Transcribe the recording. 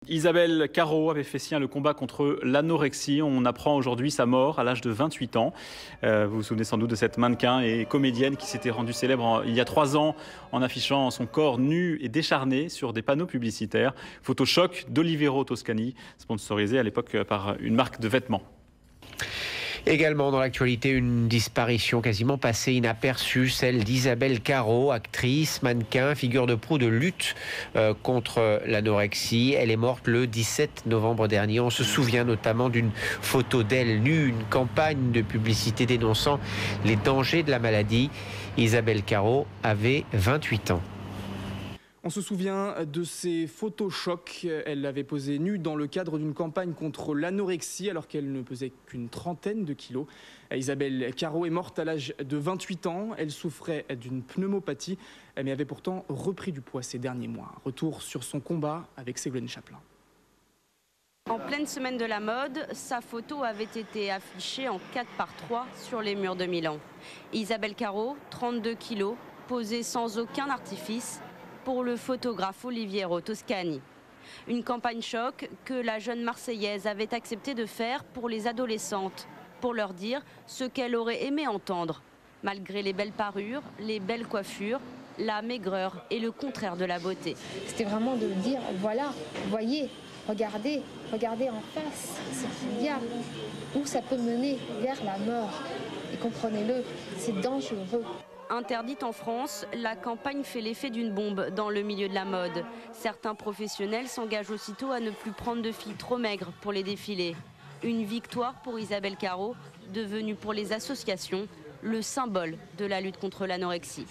Isabelle Carrot avait fait sien le combat contre l'anorexie. On apprend aujourd'hui sa mort à l'âge de 28 ans. Vous vous souvenez sans doute de cette mannequin et comédienne qui s'était rendue célèbre il y a 3 ans en affichant son corps nu et décharné sur des panneaux publicitaires. Photochoc d'Olivero Toscani, sponsorisé à l'époque par une marque de vêtements. Également dans l'actualité, une disparition quasiment passée inaperçue, celle d'Isabelle Carrot, actrice, mannequin, figure de proue de lutte contre l'anorexie. Elle est morte le 17 novembre dernier. On se souvient notamment d'une photo d'elle nue, une campagne de publicité dénonçant les dangers de la maladie. Isabelle Carrot avait 28 ans. On se souvient de ces photos chocs. Elle l'avait posée nue dans le cadre d'une campagne contre l'anorexie alors qu'elle ne pesait qu'une trentaine de kilos. Isabelle Carrot est morte à l'âge de 28 ans. Elle souffrait d'une pneumopathie mais avait pourtant repris du poids ces derniers mois. Retour sur son combat avec Ségolène Chaplin. En pleine semaine de la mode, sa photo avait été affichée en 4x3 sur les murs de Milan. Isabelle Carrot, 32 kilos, posée sans aucun artifice, pour le photographe Olivero Toscani. Une campagne choc que la jeune Marseillaise avait accepté de faire pour les adolescentes, pour leur dire ce qu'elle aurait aimé entendre. Malgré les belles parures, les belles coiffures, la maigreur est le contraire de la beauté. C'était vraiment de dire, voilà, voyez, regardez, regardez en face ce qu'il y a, où ça peut mener vers la mort. Et comprenez-le, c'est dangereux. Interdite en France, la campagne fait l'effet d'une bombe dans le milieu de la mode. Certains professionnels s'engagent aussitôt à ne plus prendre de filles trop maigres pour les défilés. Une victoire pour Isabelle Carrot, devenue pour les associations le symbole de la lutte contre l'anorexie.